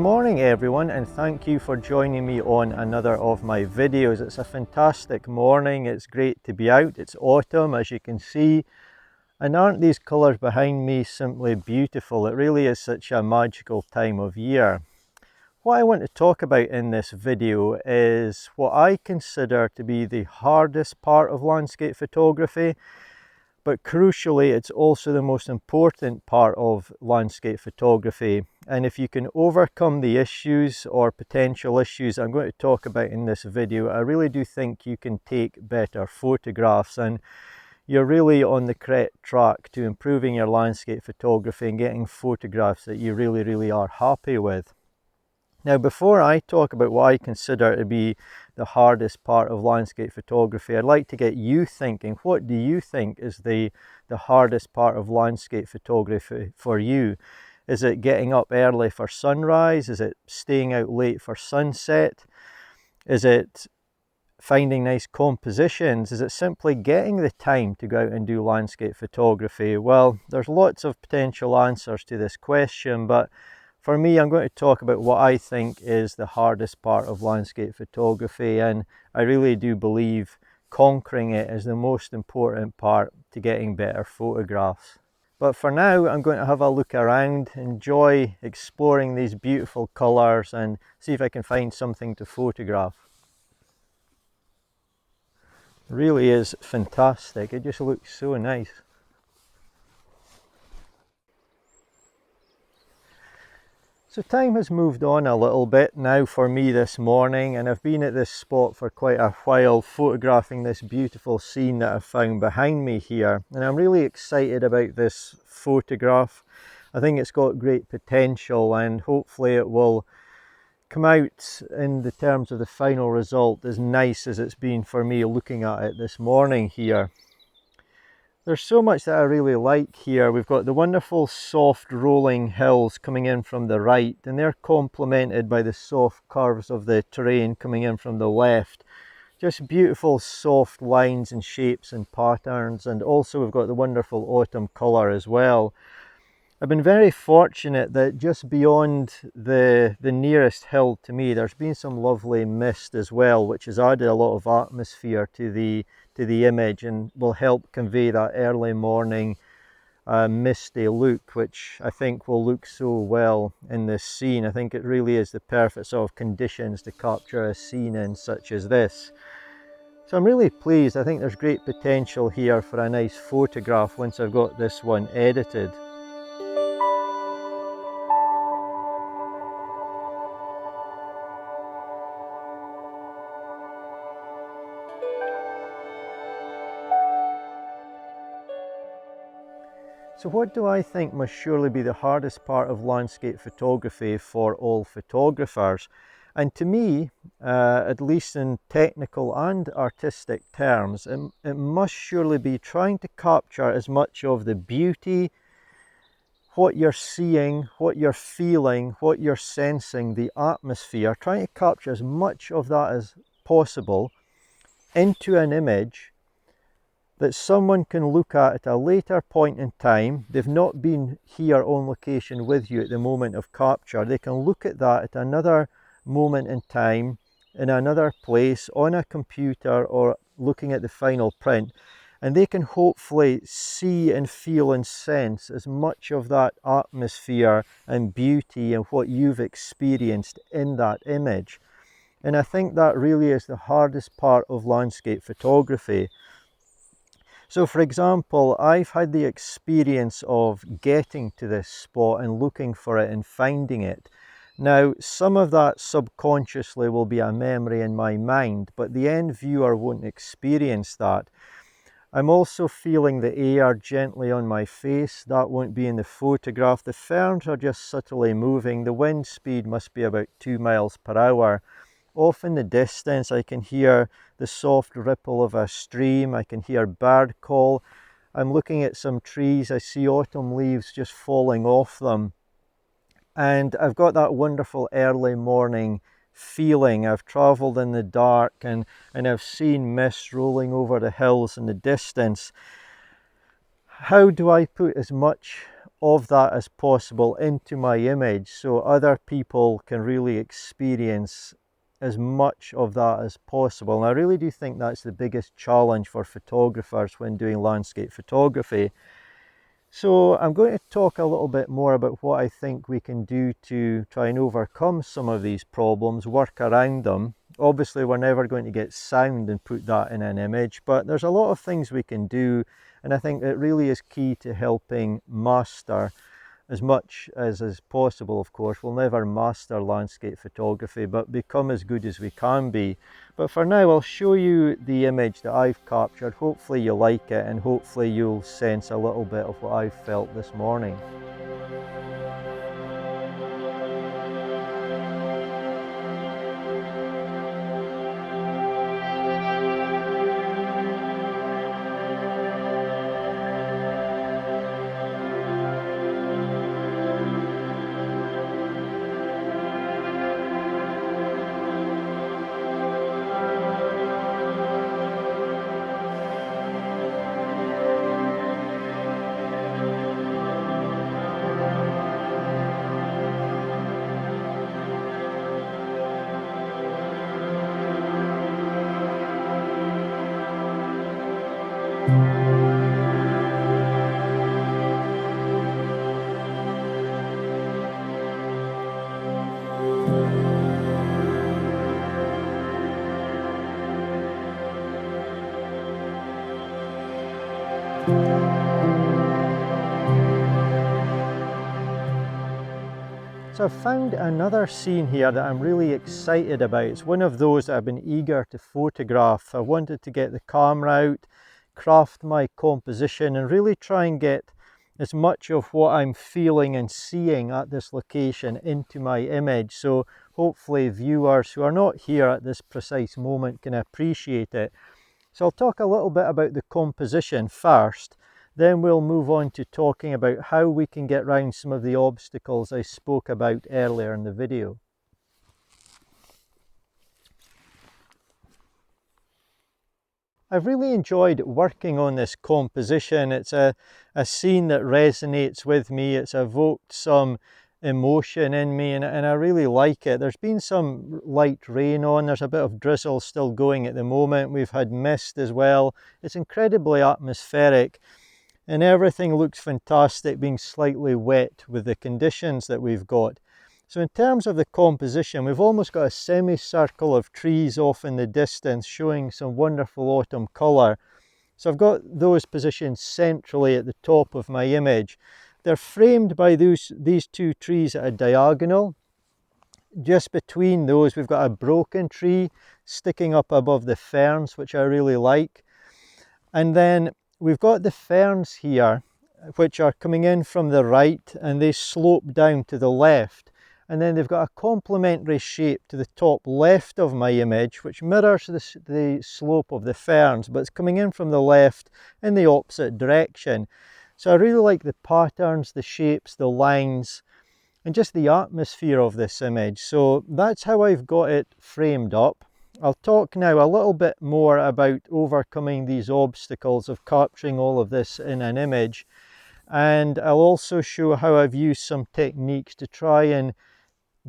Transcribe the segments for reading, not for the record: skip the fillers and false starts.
morning everyone, and thank you for joining me on another of my videos. It's a fantastic morning, it's great to be out, it's autumn as you can see, and aren't these colours behind me simply beautiful? It really is such a magical time of year. What I want to talk about in this video is what I consider to be the hardest part of landscape photography, but crucially it's also the most important part of landscape photography. And if you can overcome the issues or potential issues I'm going to talk about in this video, I really do think you can take better photographs, and you're really on the correct track to improving your landscape photography and getting photographs that you really are happy with. Now, before I talk about what I consider to be the hardest part of landscape photography, I'd like to get you thinking, what do you think is the hardest part of landscape photography for you? Is it getting up early for sunrise? Is it staying out late for sunset? Is it finding nice compositions? Is it simply getting the time to go out and do landscape photography? Well, there's lots of potential answers to this question, but for me, I'm going to talk about what I think is the hardest part of landscape photography, and I really do believe conquering it is the most important part to getting better photographs. But for now, I'm going to have a look around, enjoy exploring these beautiful colours and see if I can find something to photograph. It really is fantastic, it just looks so nice. So time has moved on a little bit now for me this morning, and I've been at this spot for quite a while photographing this beautiful scene that I've found behind me here, and I'm really excited about this photograph. I think it's got great potential and hopefully it will come out in the terms of the final result as nice as it's been for me looking at it this morning here. There's so much that I really like here. We've got the wonderful soft rolling hills coming in from the right, and they're complemented by the soft curves of the terrain coming in from the left. Just beautiful soft lines and shapes and patterns, and also we've got the wonderful autumn colour as well. I've been very fortunate that just beyond the nearest hill to me, there's been some lovely mist as well, which has added a lot of atmosphere to the image and will help convey that early morning misty look, which I think will look so well in this scene. I think it really is the perfect sort of conditions to capture a scene in such as this. So I'm really pleased. I think there's great potential here for a nice photograph once I've got this one edited. So what do I think must surely be the hardest part of landscape photography for all photographers? And to me, at least in technical and artistic terms, it must surely be trying to capture as much of the beauty, what you're seeing, what you're feeling, what you're sensing, the atmosphere, trying to capture as much of that as possible into an image that someone can look at a later point in time. They've not been here on location with you at the moment of capture. They can look at that at another moment in time, in another place, on a computer, or looking at the final print, and they can hopefully see and feel and sense as much of that atmosphere and beauty and what you've experienced in that image. And I think that really is the hardest part of landscape photography. So for example, I've had the experience of getting to this spot and looking for it and finding it. Now, some of that subconsciously will be a memory in my mind, but the end viewer won't experience that. I'm also feeling the air gently on my face. That won't be in the photograph. The ferns are just subtly moving. The wind speed must be about 2 miles per hour. Off in the distance I can hear the soft ripple of a stream, I can hear bird call. I'm looking at some trees, I see autumn leaves just falling off them. And I've got that wonderful early morning feeling. I've travelled in the dark and I've seen mist rolling over the hills in the distance. How do I put as much of that as possible into my image so other people can really experience as much of that as possible. And I really do think that's the biggest challenge for photographers when doing landscape photography. So I'm going to talk a little bit more about what I think we can do to try and overcome some of these problems, work around them. Obviously, we're never going to get sound and put that in an image, but there's a lot of things we can do, and I think it really is key to helping master as much as is possible. Of course, we'll never master landscape photography, but become as good as we can be. But for now, I'll show you the image that I've captured. Hopefully you like it, and hopefully you'll sense a little bit of what I've felt this morning. So I've found another scene here that I'm really excited about. It's one of those that I've been eager to photograph. I wanted to get the camera out, craft my composition, and really try and get as much of what I'm feeling and seeing at this location into my image. So hopefully viewers who are not here at this precise moment can appreciate it. So I'll talk a little bit about the composition first. Then we'll move on to talking about how we can get around some of the obstacles I spoke about earlier in the video. I've really enjoyed working on this composition. It's a scene that resonates with me. It's evoked some emotion in me, and I really like it. There's been some light rain on. There's a bit of drizzle still going at the moment. We've had mist as well. It's incredibly atmospheric. And everything looks fantastic, being slightly wet with the conditions that we've got. So in terms of the composition, we've almost got a semicircle of trees off in the distance showing some wonderful autumn colour. So I've got those positioned centrally at the top of my image. They're framed by these two trees at a diagonal. Just between those we've got a broken tree sticking up above the ferns, which I really like. And then we've got the ferns here, which are coming in from the right, and they slope down to the left. And then they've got a complementary shape to the top left of my image, which mirrors the slope of the ferns, but it's coming in from the left in the opposite direction. So I really like the patterns, the shapes, the lines, and just the atmosphere of this image. So that's how I've got it framed up. I'll talk now a little bit more about overcoming these obstacles of capturing all of this in an image, and I'll also show how I've used some techniques to try and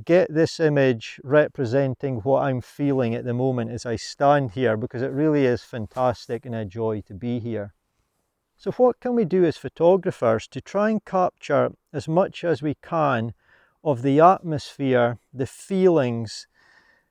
get this image representing what I'm feeling at the moment as I stand here, because it really is fantastic and a joy to be here. So what can we do as photographers to try and capture as much as we can of the atmosphere, the feelings,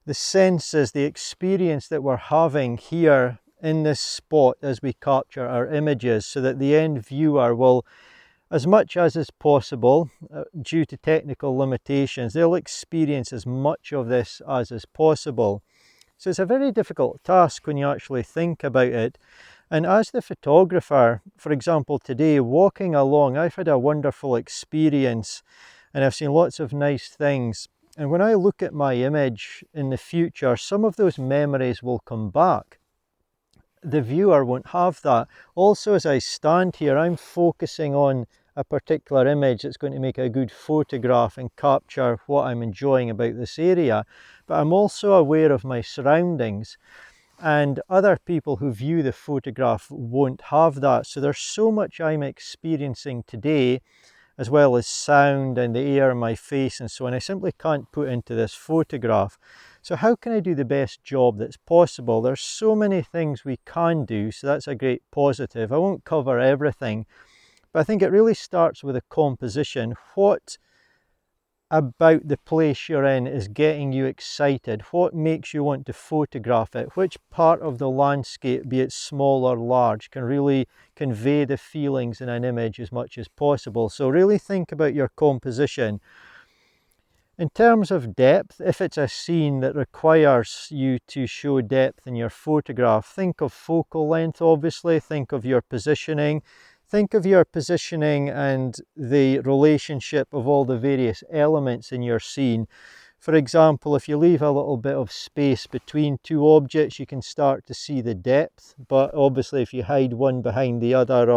the senses, the experience that we're having here in this spot as we capture our images, so that the end viewer will, as much as is possible, due to technical limitations, they'll experience as much of this as is possible. So it's a very difficult task when you actually think about it. And as the photographer, for example, today, walking along, I've had a wonderful experience and I've seen lots of nice things. And when I look at my image in the future, some of those memories will come back. The viewer won't have that. Also, as I stand here, I'm focusing on a particular image that's going to make a good photograph and capture what I'm enjoying about this area. But I'm also aware of my surroundings, and other people who view the photograph won't have that. So there's so much I'm experiencing today, as well as sound and the air in my face and so on, I simply can't put into this photograph. So how can I do the best job that's possible? There's so many things we can do, so that's a great positive. I won't cover everything, but I think it really starts with a composition. What about the place you're in is getting you excited? What makes you want to photograph it? Which part of the landscape, be it small or large, can really convey the feelings in an image as much as possible? So really think about your composition. In terms of depth, if it's a scene that requires you to show depth in your photograph, think of focal length, obviously, think of your positioning. Think of your positioning and the relationship of all the various elements in your scene. For example, if you leave a little bit of space between two objects, you can start to see the depth. But obviously, if you hide one behind the other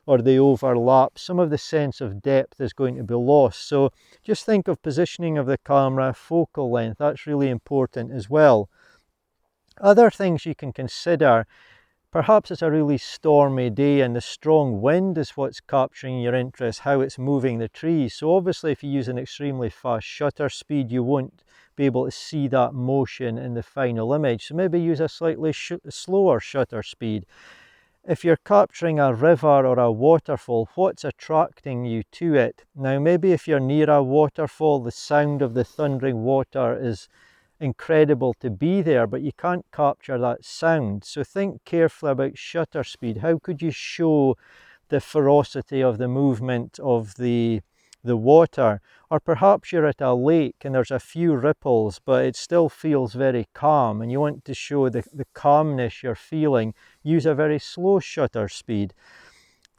or they overlap, some of the sense of depth is going to be lost. So just think of positioning of the camera, focal length. That's really important as well. Other things you can consider: perhaps it's a really stormy day and the strong wind is what's capturing your interest, how it's moving the trees. So obviously if you use an extremely fast shutter speed, you won't be able to see that motion in the final image. So maybe use a slightly slower shutter speed. If you're capturing a river or a waterfall, what's attracting you to it? Now maybe if you're near a waterfall, the sound of the thundering water is incredible to be there, but you can't capture that sound. So think carefully about shutter speed. How could you show the ferocity of the movement of the water? Or perhaps you're at a lake and there's a few ripples, but it still feels very calm and you want to show the calmness you're feeling. Use a very slow shutter speed.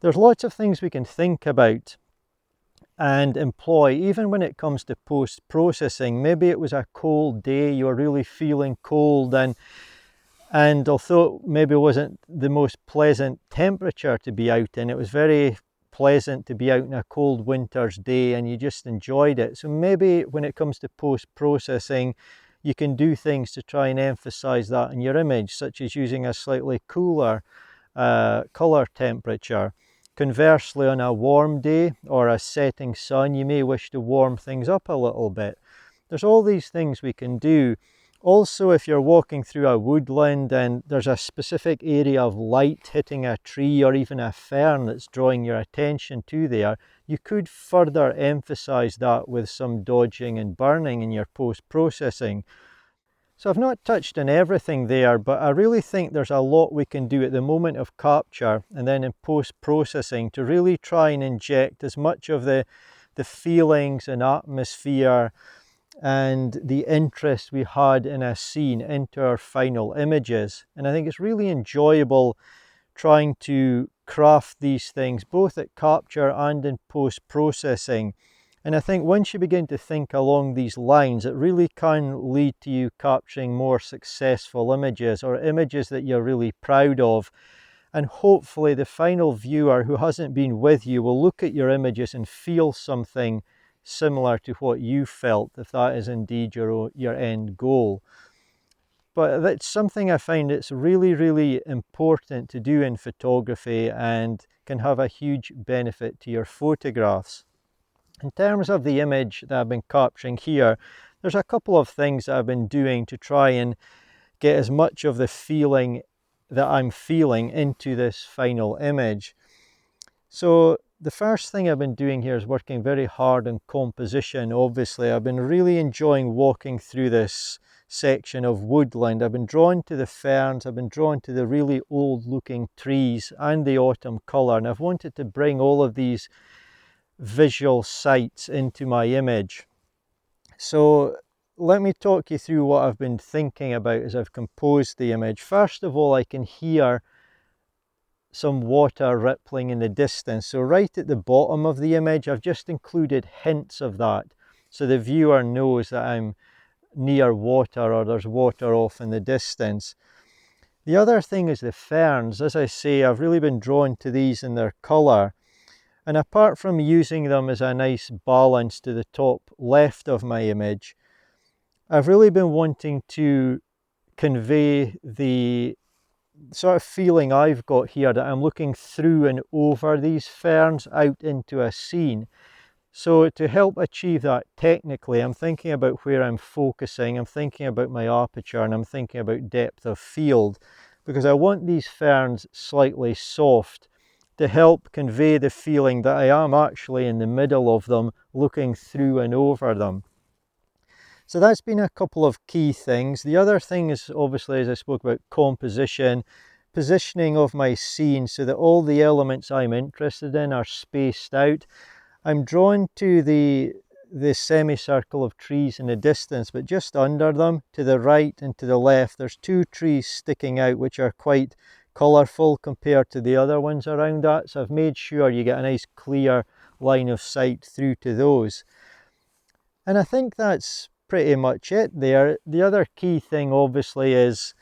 There's lots of things we can think about and employ even when it comes to post-processing. Maybe it was a cold day, you're really feeling cold, and although maybe it wasn't the most pleasant temperature to be out in, it was very pleasant to be out in a cold winter's day and you just enjoyed it. So maybe when it comes to post-processing, you can do things to try and emphasize that in your image, such as using a slightly cooler color temperature. Conversely, on a warm day or a setting sun, you may wish to warm things up a little bit. There's all these things we can do. Also, if you're walking through a woodland and there's a specific area of light hitting a tree or even a fern that's drawing your attention to there, you could further emphasize that with some dodging and burning in your post-processing. So I've not touched on everything there, but I really think there's a lot we can do at the moment of capture and then in post-processing to really try and inject as much of the feelings and atmosphere and the interest we had in a scene into our final images. And I think it's really enjoyable trying to craft these things both at capture and in post-processing. And I think once you begin to think along these lines, it really can lead to you capturing more successful images or images that you're really proud of. And hopefully the final viewer who hasn't been with you will look at your images and feel something similar to what you felt, if that is indeed your end goal. But that's something I find it's really, really important to do in photography and can have a huge benefit to your photographs. In terms of the image that I've been capturing here, there's a couple of things that I've been doing to try and get as much of the feeling that I'm feeling into this final image. So the first thing I've been doing here is working very hard on composition. Obviously, I've been really enjoying walking through this section of woodland. I've been drawn to the ferns, I've been drawn to the really old looking trees and the autumn colour, and I've wanted to bring all of these visual sights into my image. So let me talk you through what I've been thinking about as I've composed the image. First of all, I can hear some water rippling in the distance. So right at the bottom of the image, I've just included hints of that, so the viewer knows that I'm near water or there's water off in the distance. The other thing is the ferns. As I say, I've really been drawn to these in their colour. And apart from using them as a nice balance to the top left of my image, I've really been wanting to convey the sort of feeling I've got here that I'm looking through and over these ferns out into a scene. So to help achieve that technically, I'm thinking about where I'm focusing, I'm thinking about my aperture, and I'm thinking about depth of field, because I want these ferns slightly soft to help convey the feeling that I am actually in the middle of them, looking through and over them. So that's been a couple of key things. The other thing is obviously, as I spoke about, composition, positioning of my scene so that all the elements I'm interested in are spaced out. I'm drawn to the semicircle of trees in the distance, but just under them, to the right and to the left, there's two trees sticking out which are quite colourful compared to the other ones around that. So I've made sure you get a nice clear line of sight through to those. And I think that's pretty much it there. The other key thing obviously is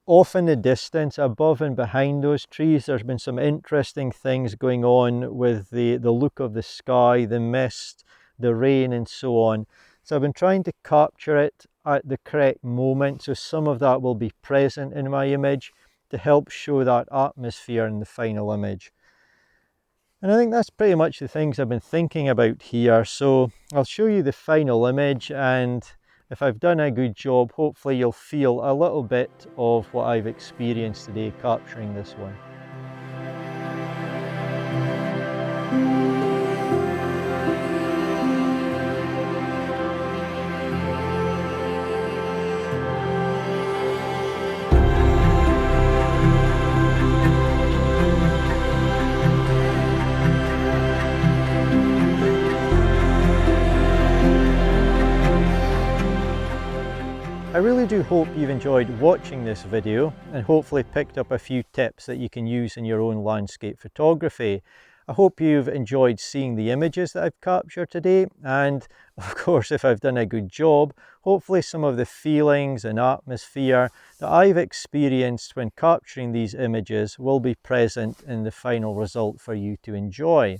off in the distance, above and behind those trees, there's been some interesting things going on with the look of the sky, the mist, the rain, and so on. So I've been trying to capture it at the correct moment, so some of that will be present in my image to help show that atmosphere in the final image. And I think that's pretty much the things I've been thinking about here. So I'll show you the final image, and if I've done a good job, hopefully you'll feel a little bit of what I've experienced today capturing this one. I really do hope you've enjoyed watching this video and hopefully picked up a few tips that you can use in your own landscape photography. I hope you've enjoyed seeing the images that I've captured today, and of course, if I've done a good job, hopefully some of the feelings and atmosphere that I've experienced when capturing these images will be present in the final result for you to enjoy.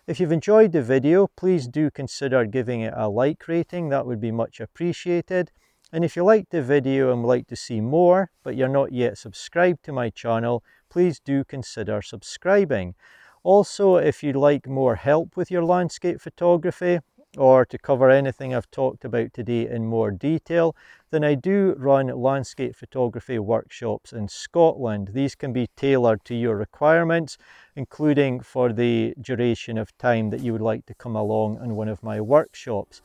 If you've enjoyed the video, please do consider giving it a like rating. That would be much appreciated. And if you liked the video and would like to see more, but you're not yet subscribed to my channel, please do consider subscribing. Also, if you'd like more help with your landscape photography, or to cover anything I've talked about today in more detail, then I do run landscape photography workshops in Scotland. These can be tailored to your requirements, including for the duration of time that you would like to come along on one of my workshops.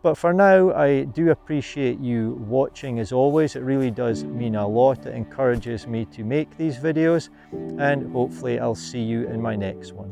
But for now, I do appreciate you watching as always. It really does mean a lot. It encourages me to make these videos, and hopefully I'll see you in my next one.